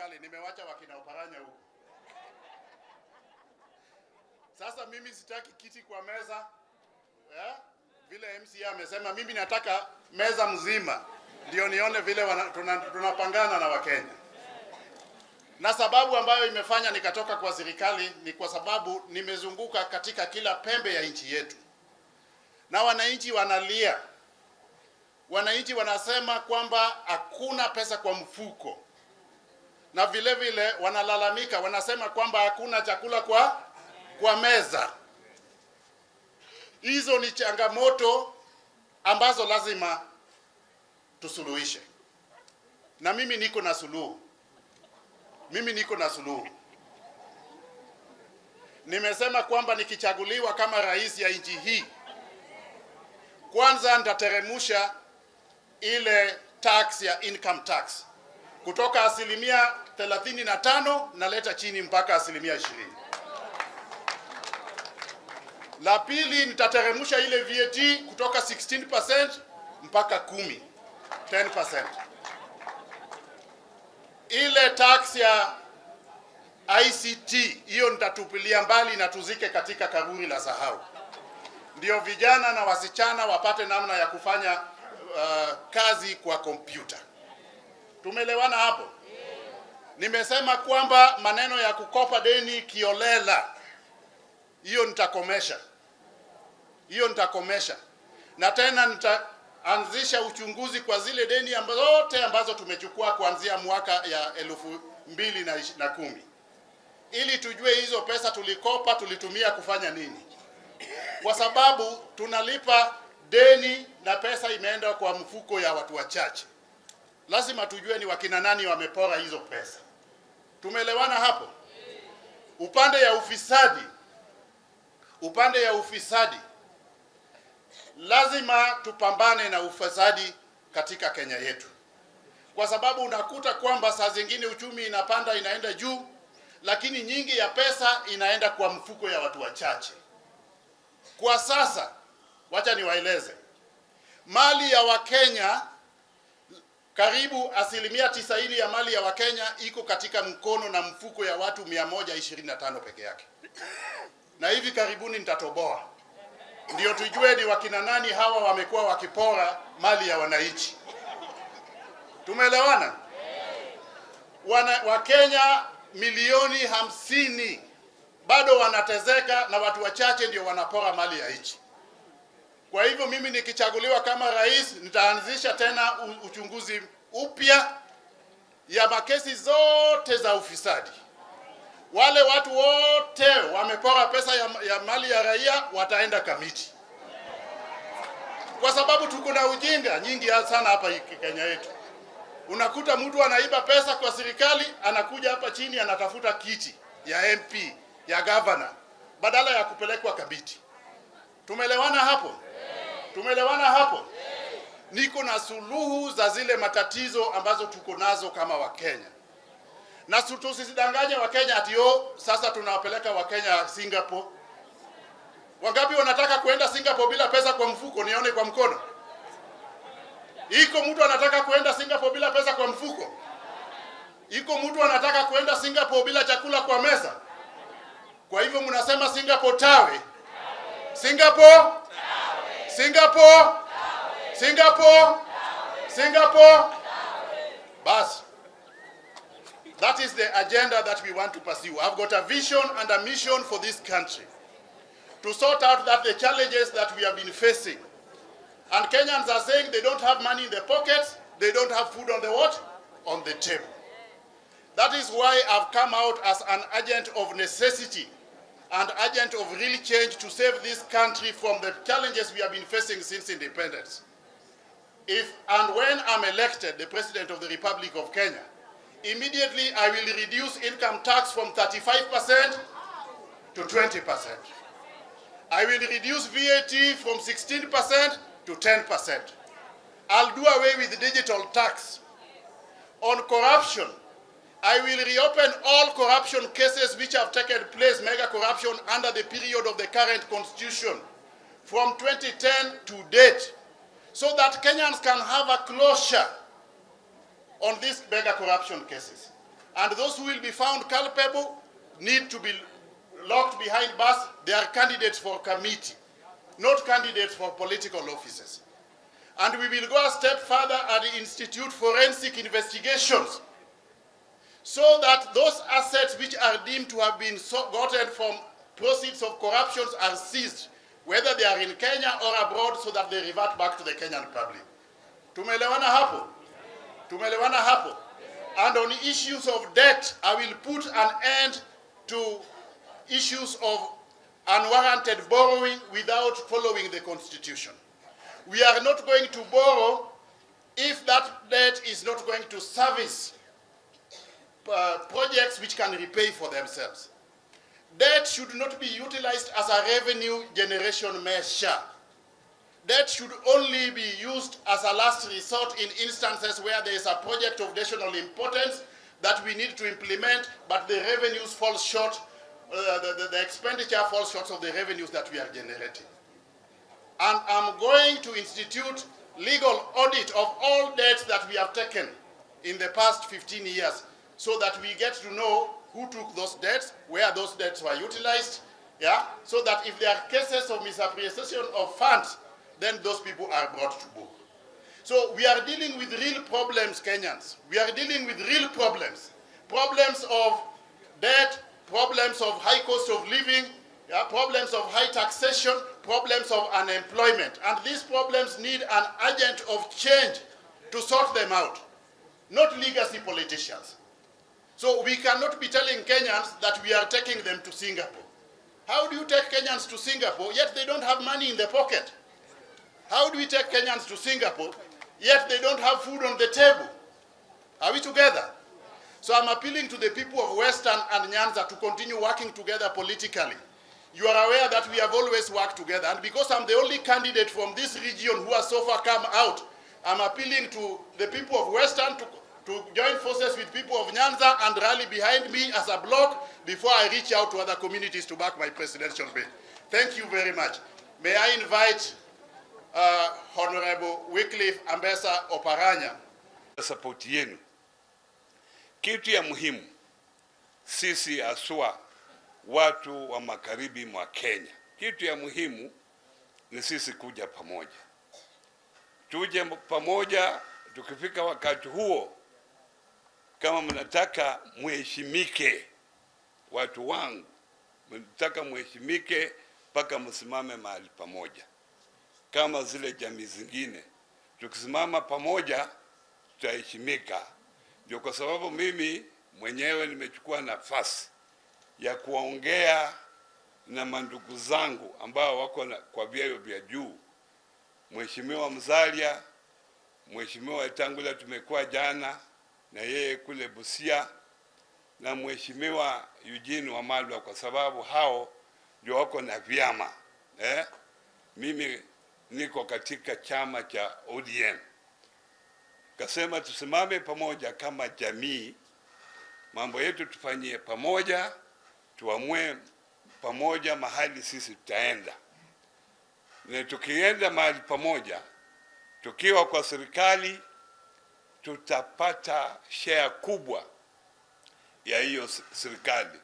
serikali, nimewacha wakina Oparanya huko. Sasa mimi sitaki kiti kwa meza. Vile MCA amesema, mimi nataka meza mzima. Ndio nione vile tunapangana na Wakenya. Na sababu ambayo imefanya nikatoka kwa serikali ni kwa sababu nimezunguka katika kila pembe ya nchi yetu. Na wananchi wanalia. Wananchi wanasema kwamba hakuna pesa kwa mfuko. Na vile vile wanalalamika, wanasema kwamba hakuna chakula kwa meza. Hizo ni changamoto ambazo lazima tusuluhishe. Na mimi niko na suluhu. Nimesema kwamba nikichaguliwa kama rais ya nchi hii, kwanza nitateremusha ile tax ya income tax kutoka 35% naleta chini mpaka 20%. La pili, nitateremusha ile VAT kutoka 16% mpaka 10%. Ile tax ya ICT, hiyo nitatupilia mbali na tuzike katika kaburi la sahau. Ndio vijana na wasichana wapate namna ya kufanya kazi kwa kompyuta. Tumeelewana hapo? Nimesema kwamba maneno ya kukopa deni kiolela, hiyo nitakomesha. Na tena nitaanzisha uchunguzi kwa zile deni ambazo tumechukua kuanzia mwaka ya 2010. Ili tujue hizo pesa tulikopa tulitumia kufanya nini. Kwa sababu tunalipa deni na pesa imeenda kwa mfuko ya watu wachache. Lazima tujue ni wakina nani wamepora hizo pesa. Tumeelewana hapo? Upande ya ufisadi, lazima tupambane na ufisadi katika Kenya yetu. Kwa sababu unakuta kwamba saa zingine uchumi inapanda, inaenda juu, lakini nyingi ya pesa inaenda kwa mfuko ya watu wachache. Kwa sasa, wacha niwaeleze, mali ya Wakenya, karibu 90% ya mali ya Wakenya iko katika mkono na mfuko ya watu 125 peke yake. Na hivi karibuni nitatoboa, ndio tujue ni wakina nani hawa wamekuwa wakipora mali ya wananchi. Tumeelewana? Wakenya milioni 50 bado wanatezeka na watu wachache ndio wanapora mali ya nchi. Kwa hivyo mimi nikichaguliwa kama rais, nitaanzisha tena uchunguzi upya ya makesi zote za ufisadi. Wale watu wote wamepora pesa ya mali ya raia wataenda kamiti. Kwa sababu tuko na ujinga nyingi sana hapa Kenya yetu. Unakuta mtu anaiba pesa kwa serikali, anakuja hapa chini anatafuta kiti ya MP, ya governor, badala ya kupelekwa kamiti. Tumeelewana hapo? Niko na suluhu za zile matatizo ambazo tuko nazo kama Wakenya. Na tusidanganye Wakenya ati sasa tunawapeleka Wakenya Singapore. Wangapi wanataka kuenda Singapore bila pesa kwa mfuko? Nione kwa mkono. Iko mtu anataka kuenda Singapore bila pesa kwa mfuko? Iko mtu anataka kuenda Singapore bila chakula kwa meza? Kwa hivyo mnasema Singapore tawe. Singapore. Bas. That is the agenda that we want to pursue. I've got a vision and a mission for this country to sort out the challenges that we have been facing. And Kenyans are saying they don't have money in their pockets, they don't have food on the what? On the table. That is why I've come out as an agent of necessity and agent of real change to save this country from the challenges we have been facing since independence. If and when I'm elected the President of the Republic of Kenya, immediately I will reduce income tax from 35% to 20%. I will reduce VAT from 16% to 10%. I'll do away with the digital tax. On corruption, I will reopen all corruption cases which have taken place, mega corruption, under the period of the current constitution from 2010 to date, so that Kenyans can have a closure on these mega corruption cases. And those who will be found culpable need to be locked behind bars. They are candidates for committee, not candidates for political offices. And we will go a step further and institute forensic investigations so that those assets which are deemed to have been gotten from proceeds of corruptions are seized, whether they are in Kenya or abroad, so that they revert back to the Kenyan public. Tumeelewana hapo? Tumeelewana hapo? And on issues of debt, I will put an end to issues of unwarranted borrowing without following the Constitution. We are not going to borrow if that debt is not going to service projects which can repay for themselves. Debt should not be utilized as a revenue generation measure. Debt should only be used as a last resort in instances where there is a project of national importance that we need to implement, but the revenues fall short, the expenditure falls short of the revenues that we are generating. And I'm going to institute legal audit of all debts that we have taken in the past 15 years, so that we get to know who took those debts, where those debts were utilized, yeah, so that if there are cases of misappropriation of funds, then those people are brought to book. So we are dealing with real problems, Kenyans. We are dealing with real problems. Problems of debt, problems of high cost of living, yeah, problems of high taxation, problems of unemployment. And these problems need an agent of change to sort them out, not legacy politicians. So we cannot be telling Kenyans that we are taking them to Singapore. How do you take Kenyans to Singapore, yet they don't have money in their pocket? How do we take Kenyans to Singapore, yet they don't have food on the table? Are we together? So I'm appealing to the people of Western and Nyanza to continue working together politically. You are aware that we have always worked together, and because I'm the only candidate from this region who has so far come out, I'm appealing to the people of Western to join forces with people of Nyanza and rally behind me as a bloc before I reach out to other communities to back my presidential bid. Thank you very much. May I invite Honorable Wycliffe Ambassa Oparanya. Support yenu. Kitu ya muhimu sisi aswa watu wa magharibi mwa Kenya, kitu ya muhimu ni sisi kuja pamoja. Tuje pamoja, tukifika wakati huo, kama mnataka muheshimike, watu wangu, mnataka muheshimike mpaka msimame mahali pamoja. Kama zile jamii zingine, tukisimama pamoja tutaheshimika. Ndio kwa sababu mimi mwenyewe nimechukua nafasi ya kuongea na mandugu zangu ambao wako kwa vyeo vya juu. Mheshimiwa Musalia, Mheshimiwa Wetangula tumekuwa jana na yeye kule Busia, na Mheshimiwa Eugene Wamalwa, kwa sababu hao ndio wako na vyama. Mimi niko katika chama cha ODM. Kasema tusimame pamoja kama jamii, mambo yetu tufanyie pamoja, tuamue pamoja mahali sisi tutaenda. Na tukienda mahali pamoja, tukiwa kwa serikali, tutapata share kubwa ya hiyo serikali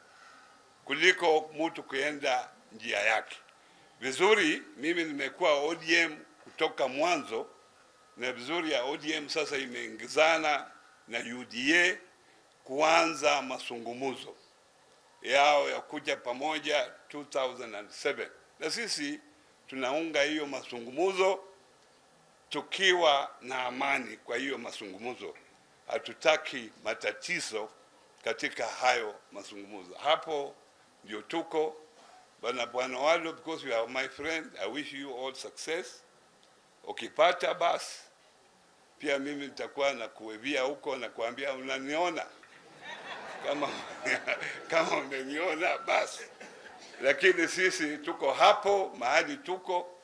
kuliko mtu kuenda njia yake. Vizuri, mimi nimekuwa ODM kutoka mwanzo, na vizuri ya ODM sasa imeingizana na UDA kuanza mazungumzo yao ya kuja pamoja 2007. Na sisi tunaunga hiyo mazungumzo tukiwa na amani. Kwa hiyo mazungumzo hatutaki matatizo katika hayo mazungumzo. Hapo ndio tuko. Bwana Wallo, because you are my friend, I wish you all success. Ukipata basi pia mimi nitakuwa na kuwevia huko na kuambia unaniona. Kama unaniona basi. Lakini sisi tuko hapo mahali tuko,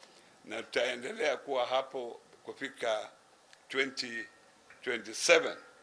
na tutaendelea kuwa hapo kufika 2027.